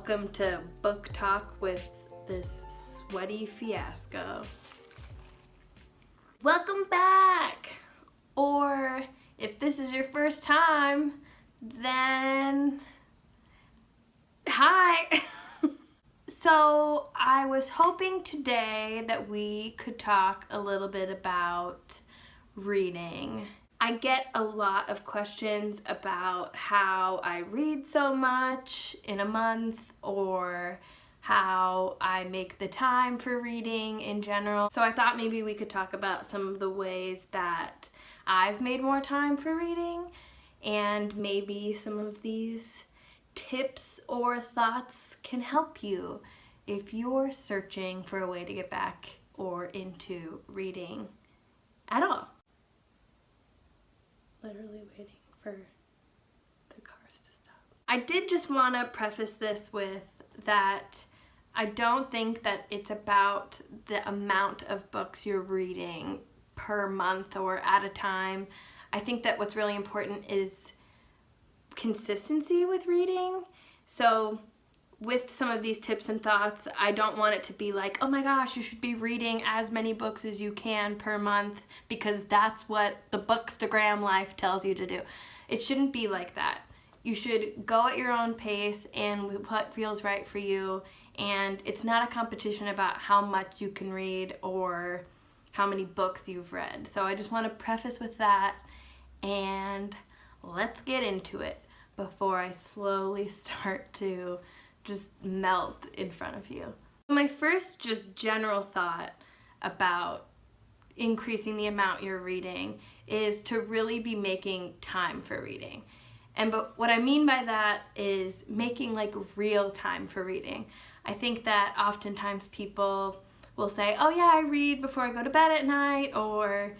Welcome to Book Talk with this sweaty fiasco. Welcome back! Or if this is your first time, then hi! So I was hoping today that we could talk a little bit about reading. I get a lot of questions about how I read so much in a month or how I make the time for reading in general. So I thought maybe we could talk about some of the ways that I've made more time for reading and maybe some of these tips or thoughts can help you if you're searching for a way to get back or into reading at all. Literally waiting for the cars to stop. I did just want to preface this with that I don't think that it's about the amount of books you're reading per month or at a time. I think that what's really important is consistency with reading. So with some of these tips and thoughts, I don't want it to be like, oh my gosh, you should be reading as many books as you can per month because that's what the Bookstagram life tells you to do. It shouldn't be like that. You should go at your own pace and what feels right for you, and it's not a competition about how much you can read or how many books you've read. So I just want to preface with that, and let's get into it before I slowly start to just melt in front of you. My first just general thought about increasing the amount you're reading is to really be making time for reading. But what I mean by that is making like real time for reading. I think that oftentimes people will say, oh yeah, I read before I go to bed at night, or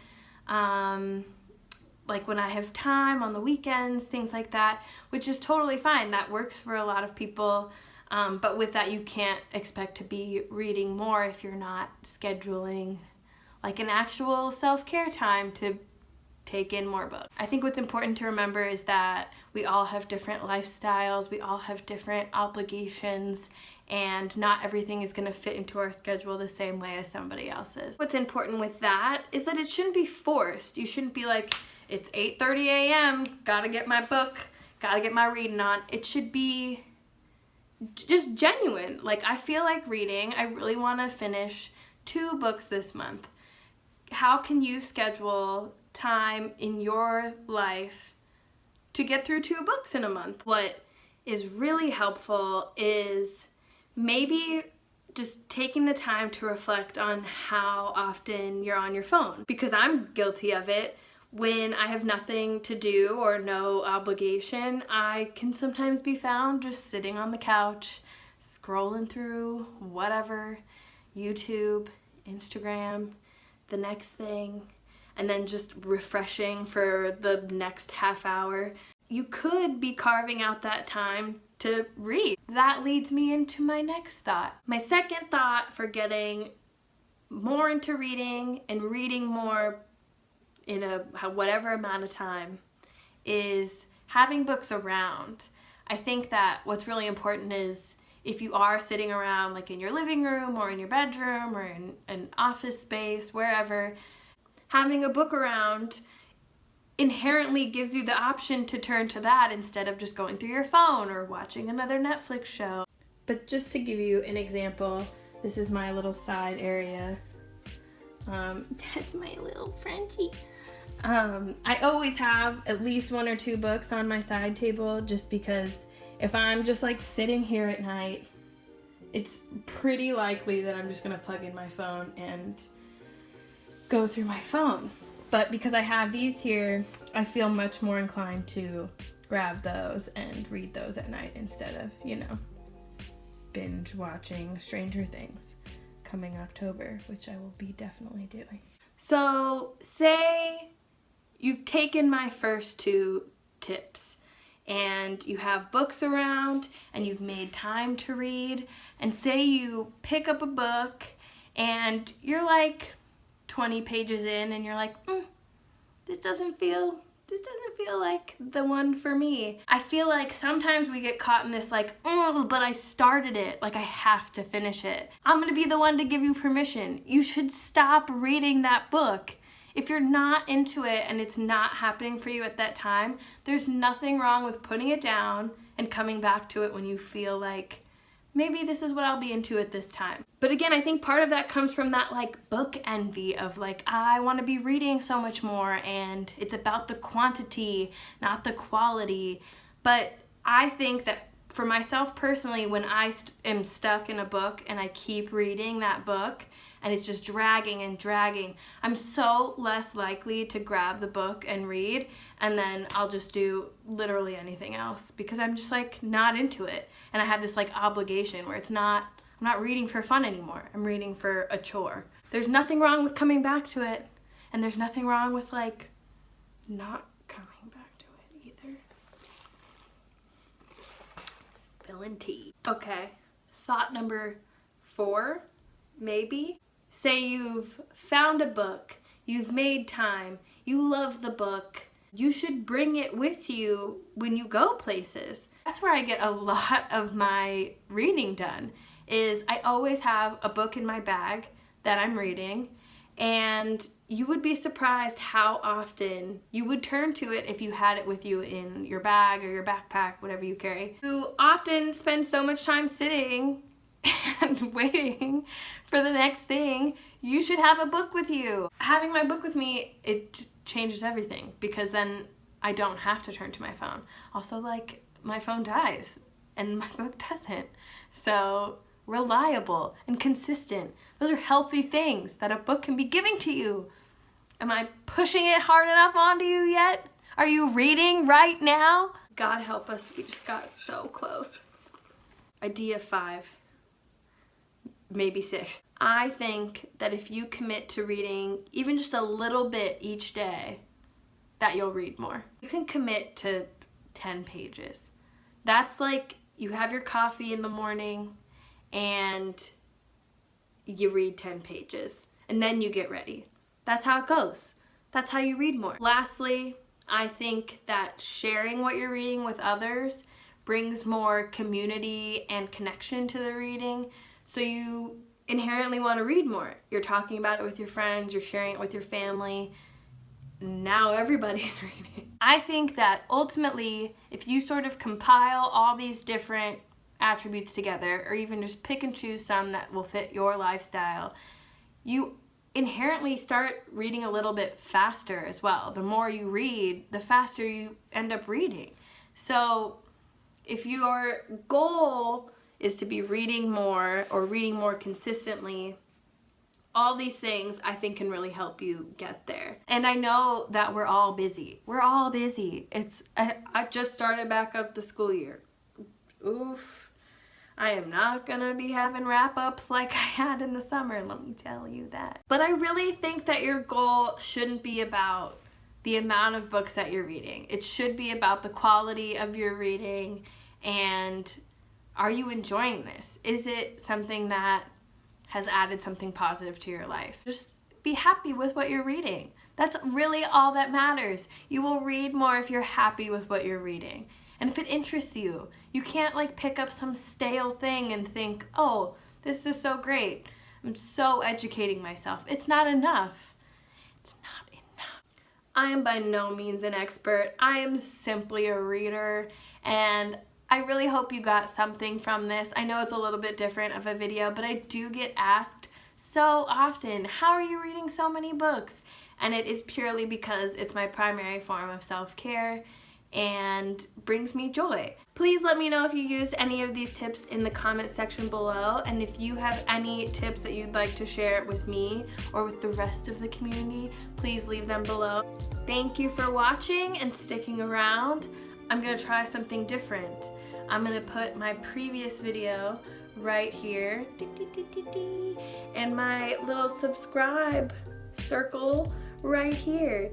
like when I have time on the weekends, things like that, which is totally fine. That works for a lot of people. But with that, you can't expect to be reading more if you're not scheduling like an actual self-care time to take in more books. I think what's important to remember is that we all have different lifestyles, we all have different obligations, and not everything is going to fit into our schedule the same way as somebody else's. What's important with that is that it shouldn't be forced. You shouldn't be like, it's 8:30 a.m., gotta get my book, gotta get my reading on. It should be just genuine. Like, I feel like reading, I really want to finish 2 books this month. How can you schedule time in your life to get through 2 books in a month? What is really helpful is maybe just taking the time to reflect on how often you're on your phone, because I'm guilty of it. When I have nothing to do or no obligation, I can sometimes be found just sitting on the couch, scrolling through whatever, YouTube, Instagram, the next thing, and then just refreshing for the next half hour. You could be carving out that time to read. That leads me into my next thought. My second thought for getting more into reading and reading more in a whatever amount of time is having books around. I think that what's really important is if you are sitting around like in your living room or in your bedroom or in an office space, wherever, having a book around inherently gives you the option to turn to that instead of just going through your phone or watching another Netflix show. But just to give you an example, this is my little side area. That's my little Frenchie. I always have at least 1 or 2 books on my side table, just because if I'm just like sitting here at night, it's pretty likely that I'm just gonna plug in my phone and go through my phone. But because I have these here, I feel much more inclined to grab those and read those at night instead of, binge watching Stranger Things coming October, which I will be definitely doing. So say you've taken my first 2 tips and you have books around and you've made time to read, and say you pick up a book and you're like 20 pages in and you're like, this doesn't feel feel like the one for me. I feel like sometimes we get caught in this like, oh, but I started it, like I have to finish it. I'm gonna be the one to give you permission. You should stop reading that book. If you're not into it and it's not happening for you at that time, there's nothing wrong with putting it down and coming back to it when you feel like, maybe this is what I'll be into at this time. But again, I think part of that comes from that like book envy of like, I want to be reading so much more and it's about the quantity, not the quality. But I think that for myself personally, when I am stuck in a book and I keep reading that book and it's just dragging and dragging, I'm so less likely to grab the book and read, and then I'll just do literally anything else because I'm just like not into it. And I have this like obligation where I'm not reading for fun anymore. I'm reading for a chore. There's nothing wrong with coming back to it, and there's nothing wrong with like not coming back to it either. Spilling tea. Okay, thought number 4, maybe. Say you've found a book, you've made time, you love the book, you should bring it with you when you go places. That's where I get a lot of my reading done, is I always have a book in my bag that I'm reading, and you would be surprised how often you would turn to it if you had it with you in your bag or your backpack, whatever you carry. You often spend so much time sitting and waiting for the next thing. You should have a book with you. Having my book with me, it changes everything because then I don't have to turn to my phone. Also, like, my phone dies and my book doesn't. So reliable and consistent. Those are healthy things that a book can be giving to you. Am I pushing it hard enough onto you yet? Are you reading right now? God help us, we just got so close. Idea 5, maybe 6. I think that if you commit to reading even just a little bit each day, that you'll read more. You can commit to 10 pages. That's like you have your coffee in the morning and you read 10 pages and then you get ready. That's how it goes. That's how you read more. Lastly, I think that sharing what you're reading with others brings more community and connection to the reading, so you inherently want to read more. You're talking about it with your friends, you're sharing it with your family. Now everybody's reading. I think that ultimately, if you sort of compile all these different attributes together, or even just pick and choose some that will fit your lifestyle, you inherently start reading a little bit faster as well. The more you read, the faster you end up reading. So if your goal is to be reading more or reading more consistently, all these things I think can really help you get there. And I know that we're all busy. We're all busy. I just started back up the school year. Oof. I am not gonna be having wrap-ups like I had in the summer, let me tell you that. But I really think that your goal shouldn't be about the amount of books that you're reading. It should be about the quality of your reading, and are you enjoying this? Is it something that has added something positive to your life? Just be happy with what you're reading. That's really all that matters. You will read more if you're happy with what you're reading. And if it interests you. You can't like pick up some stale thing and think, oh, this is so great. I'm so educating myself. It's not enough. It's not enough. I am by no means an expert. I am simply a reader, and I really hope you got something from this. I know it's a little bit different of a video, but I do get asked so often, how are you reading so many books? And it is purely because it's my primary form of self-care and brings me joy. Please let me know if you used any of these tips in the comment section below, and if you have any tips that you'd like to share with me or with the rest of the community, please leave them below. Thank you for watching and sticking around. I'm gonna try something different. I'm gonna put my previous video right here and my little subscribe circle right here.